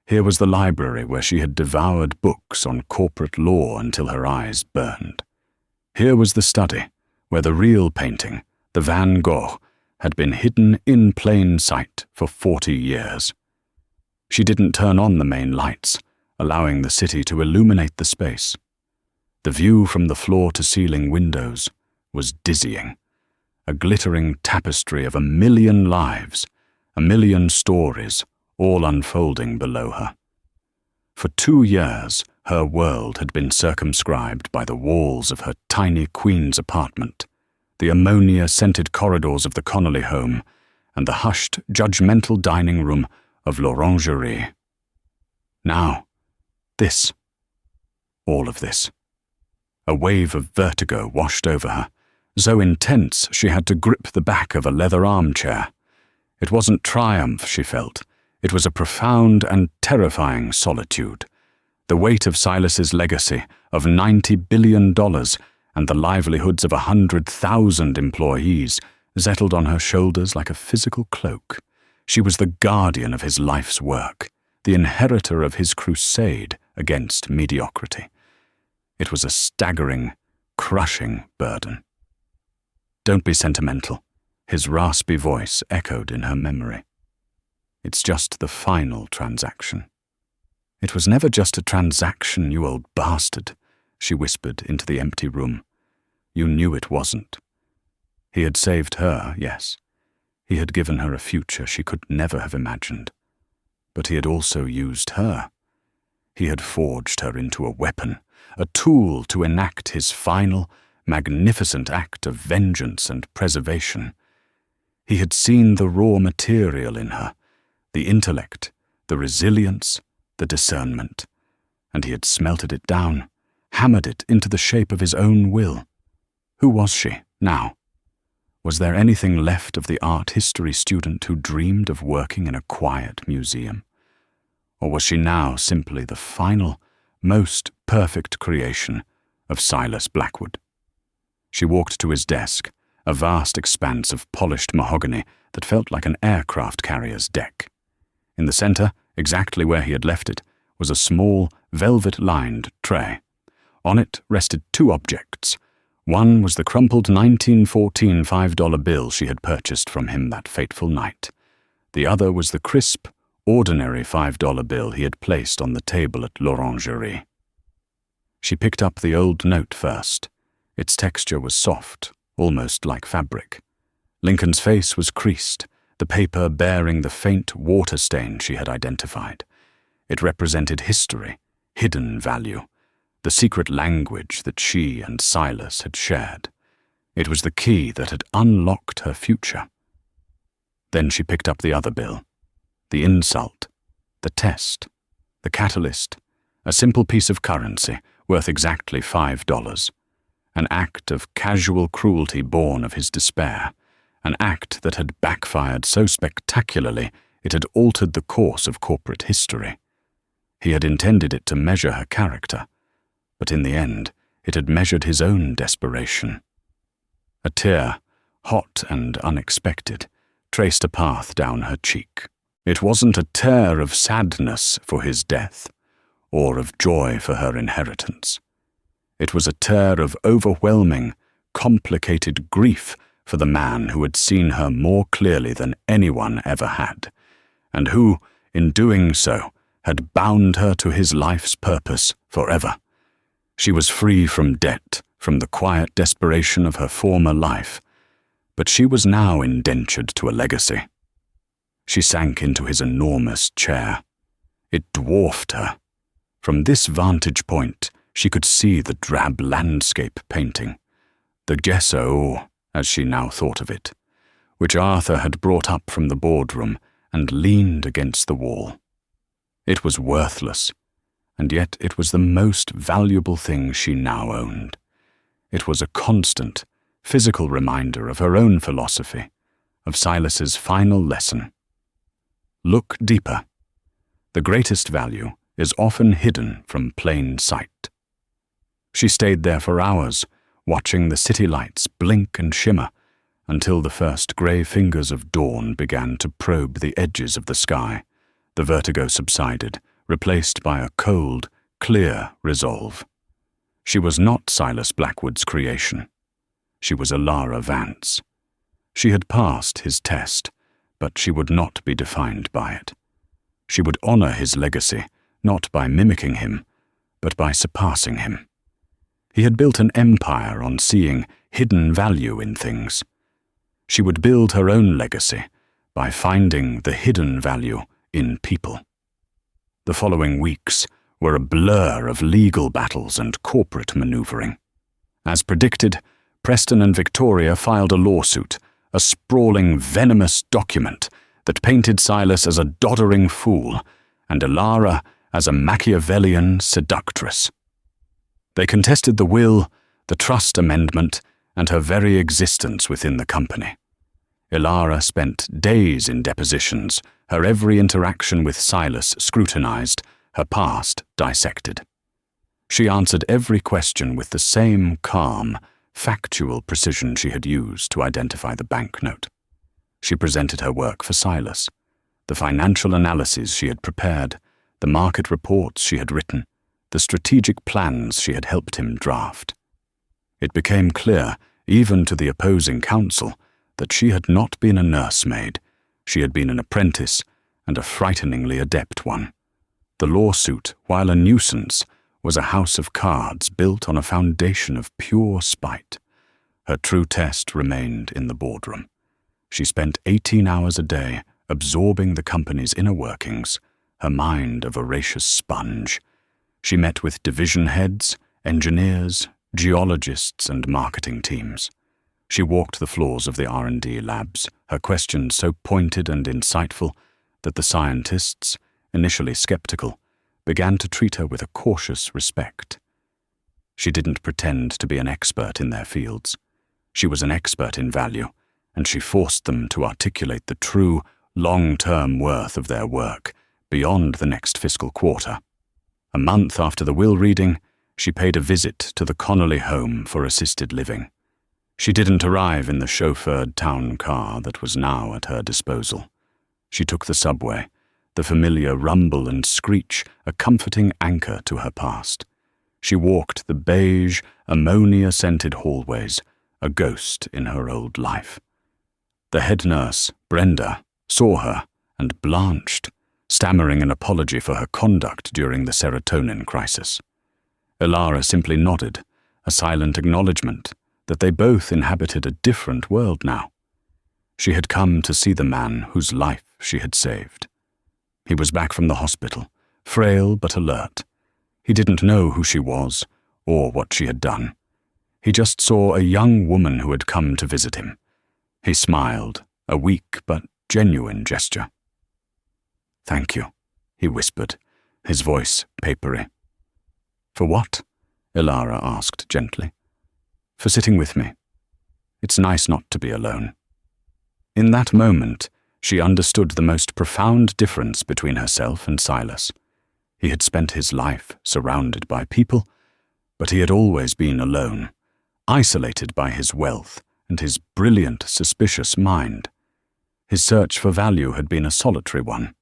Here was the library where she had devoured books on corporate law until her eyes burned. Here was the study, where the real painting, the Van Gogh, had been hidden in plain sight for 40 years. She didn't turn on the main lights, allowing the city to illuminate the space. The view from the floor-to-ceiling windows was dizzying, a glittering tapestry of 1,000,000 lives, 1,000,000 stories, all unfolding below her. For 2 years, her world had been circumscribed by the walls of her tiny Queen's apartment, the ammonia-scented corridors of the Connolly home, and the hushed, judgmental dining room of l'Orangerie. Now, this. All of this. A wave of vertigo washed over her, so intense she had to grip the back of a leather armchair. It wasn't triumph she felt. It was a profound and terrifying solitude. The weight of Silas's legacy of $90 billion and the livelihoods of 100,000 employees settled on her shoulders like a physical cloak. She was the guardian of his life's work, the inheritor of his crusade against mediocrity. It was a staggering, crushing burden. "Don't be sentimental," his raspy voice echoed in her memory. "It's just the final transaction." "It was never just a transaction, you old bastard," she whispered into the empty room. "You knew it wasn't." He had saved her, yes. He had given her a future she could never have imagined. But he had also used her. He had forged her into a weapon, a tool to enact his final, magnificent act of vengeance and preservation. He had seen the raw material in her, the intellect, the resilience, the discernment, and he had smelted it down, hammered it into the shape of his own will. Who was she, now? Was there anything left of the art history student who dreamed of working in a quiet museum? Or was she now simply the final, most perfect creation of Silas Blackwood? She walked to his desk, a vast expanse of polished mahogany that felt like an aircraft carrier's deck. In the center, exactly where he had left it, was a small, velvet-lined tray. On it rested 2 objects. One was the crumpled 1914 $5 bill she had purchased from him that fateful night. The other was the crisp, ordinary $5 bill he had placed on the table at l'Orangerie. She picked up the old note first. Its texture was soft, almost like fabric. Lincoln's face was creased, the paper bearing the faint water stain she had identified. It represented history, hidden value, the secret language that she and Silas had shared. It was the key that had unlocked her future. Then she picked up the other bill, the insult, the test, the catalyst, a simple piece of currency worth exactly $5. An act of casual cruelty born of his despair, an act that had backfired so spectacularly it had altered the course of corporate history. He had intended it to measure her character, but in the end it had measured his own desperation. A tear, hot and unexpected, traced a path down her cheek. It wasn't a tale of sadness for his death, or of joy for her inheritance. It was a tale of overwhelming, complicated grief for the man who had seen her more clearly than anyone ever had, and who, in doing so, had bound her to his life's purpose forever. She was free from debt, from the quiet desperation of her former life, but she was now indentured to a legacy. She sank into his enormous chair. It dwarfed her. From this vantage point, she could see the drab landscape painting, the gesso, as she now thought of it, which Arthur had brought up from the boardroom and leaned against the wall. It was worthless, and yet it was the most valuable thing she now owned. It was a constant, physical reminder of her own philosophy, of Silas's final lesson. Look deeper. The greatest value is often hidden from plain sight. She stayed there for hours, watching the city lights blink and shimmer, until the first grey fingers of dawn began to probe the edges of the sky. The vertigo subsided, replaced by a cold, clear resolve. She was not Silas Blackwood's creation. She was Elara Vance. She had passed his test, but she would not be defined by it. She would honor his legacy, not by mimicking him, but by surpassing him. He had built an empire on seeing hidden value in things. She would build her own legacy by finding the hidden value in people. The following weeks were a blur of legal battles and corporate maneuvering. As predicted, Preston and Victoria filed a lawsuit, a sprawling, venomous document that painted Silas as a doddering fool and Elara as a Machiavellian seductress. They contested the will, the trust amendment, and her very existence within the company. Elara spent days in depositions, her every interaction with Silas scrutinized, her past dissected. She answered every question with the same calm, factual precision she had used to identify the banknote. She presented her work for Silas, the financial analyses she had prepared, the market reports she had written, the strategic plans she had helped him draft. It became clear, even to the opposing counsel, that she had not been a nursemaid. She had been an apprentice, and a frighteningly adept one. The lawsuit, while a nuisance, was a house of cards built on a foundation of pure spite. Her true test remained in the boardroom. She spent 18 hours a day absorbing the company's inner workings, her mind a voracious sponge. She met with division heads, engineers, geologists, and marketing teams. She walked the floors of the R&D labs, her questions so pointed and insightful that the scientists, initially skeptical, began to treat her with a cautious respect. She didn't pretend to be an expert in their fields. She was an expert in value, and she forced them to articulate the true, long-term worth of their work beyond the next fiscal quarter. A month after the will reading, she paid a visit to the Connolly home for assisted living. She didn't arrive in the chauffeured town car that was now at her disposal. She took the subway, the familiar rumble and screech a comforting anchor to her past. She walked the beige, ammonia-scented hallways, a ghost in her old life. The head nurse, Brenda, saw her and blanched, stammering an apology for her conduct during the serotonin crisis. Elara simply nodded, a silent acknowledgement that they both inhabited a different world now. She had come to see the man whose life she had saved. He was back from the hospital, frail but alert. He didn't know who she was or what she had done. He just saw a young woman who had come to visit him. He smiled, a weak but genuine gesture. "Thank you," he whispered, his voice papery. "For what?" Elara asked gently. "For sitting with me. It's nice not to be alone." In that moment, she understood the most profound difference between herself and Silas. He had spent his life surrounded by people, but he had always been alone, isolated by his wealth and his brilliant, suspicious mind. His search for value had been a solitary one.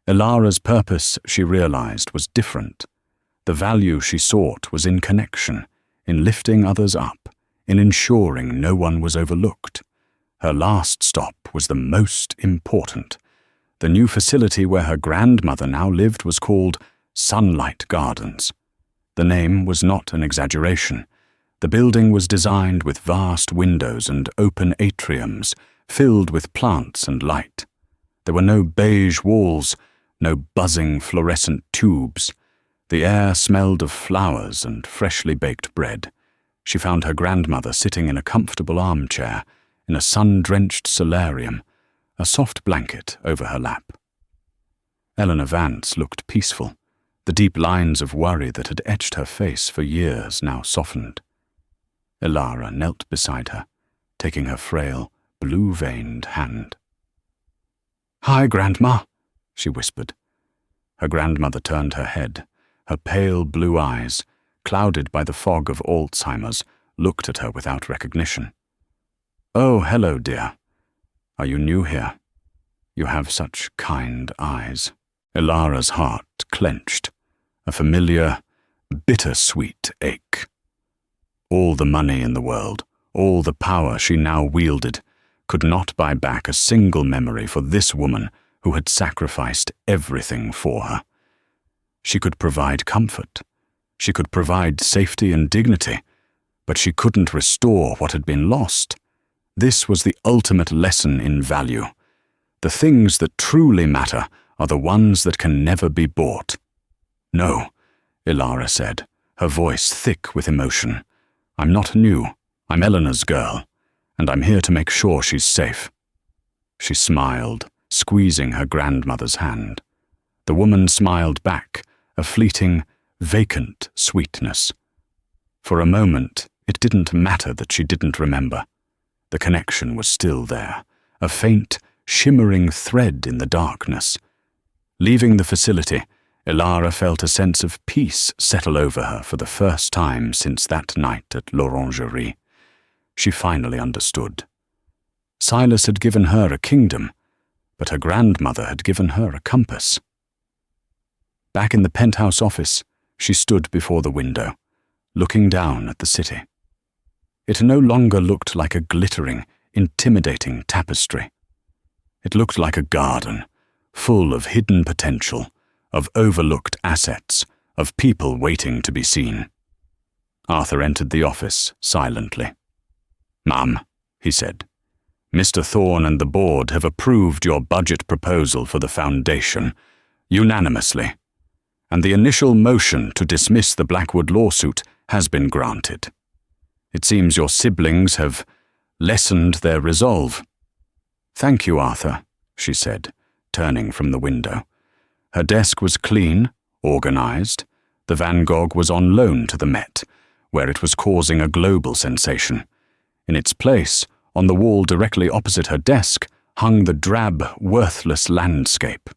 Ilara's purpose, she realized, was different. The value she sought was in connection, in lifting others up, in ensuring no one was overlooked. Her last stop was the most important. The new facility where her grandmother now lived was called Sunlight Gardens. The name was not an exaggeration. The building was designed with vast windows and open atriums, filled with plants and light. There were no beige walls, no buzzing fluorescent tubes. The air smelled of flowers and freshly baked bread. She found her grandmother sitting in a comfortable armchair, in a sun-drenched solarium, a soft blanket over her lap. Eleanor Vance looked peaceful. The deep lines of worry that had etched her face for years now softened. Ilara knelt beside her, taking her frail, blue-veined hand. "Hi, Grandma," she whispered. Her grandmother turned her head. Her pale blue eyes, clouded by the fog of Alzheimer's, looked at her without recognition. "Oh, hello, dear. Are you new here? You have such kind eyes." Ilara's heart clenched, a familiar, bittersweet ache. All the money in the world, all the power she now wielded, could not buy back a single memory for this woman who had sacrificed everything for her. She could provide comfort. She could provide safety and dignity, but she couldn't restore what had been lost. This was the ultimate lesson in value. The things that truly matter are the ones that can never be bought. "No," Ilara said, her voice thick with emotion. "I'm not new. I'm Eleanor's girl, and I'm here to make sure she's safe." She smiled, squeezing her grandmother's hand. The woman smiled back, a fleeting, vacant sweetness. For a moment, it didn't matter that she didn't remember. The connection was still there, a faint, shimmering thread in the darkness. Leaving the facility, Ilara felt a sense of peace settle over her for the first time since that night at l'Orangerie. She finally understood. Silas had given her a kingdom, but her grandmother had given her a compass. Back in the penthouse office, she stood before the window, looking down at the city. It no longer looked like a glittering, intimidating tapestry. It looked like a garden, full of hidden potential, of overlooked assets, of people waiting to be seen. Arthur entered the office silently. "Ma'am," he said, "Mr. Thorne and the board have approved your budget proposal for the foundation, unanimously, and the initial motion to dismiss the Blackwood lawsuit has been granted. It seems your siblings have lessened their resolve." "Thank you, Arthur," she said, turning from the window. Her desk was clean, organized. The Van Gogh was on loan to the Met, where it was causing a global sensation. In its place, on the wall directly opposite her desk, hung the drab, worthless landscape.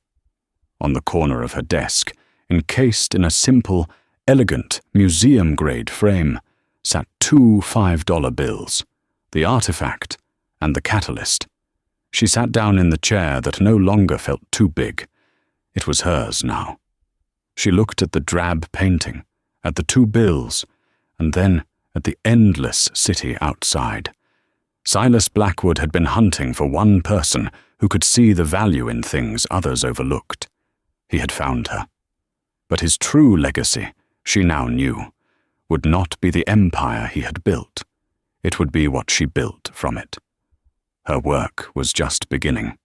On the corner of her desk, encased in a simple, elegant, museum-grade frame, sat 2 $5 bills, the artifact and the catalyst. She sat down in the chair that no longer felt too big. It was hers now. She looked at the drab painting, at the 2 bills, and then at the endless city outside. Silas Blackwood had been hunting for one person who could see the value in things others overlooked. He had found her. But his true legacy, she now knew, would not be the empire he had built. It would be what she built from it. Her work was just beginning.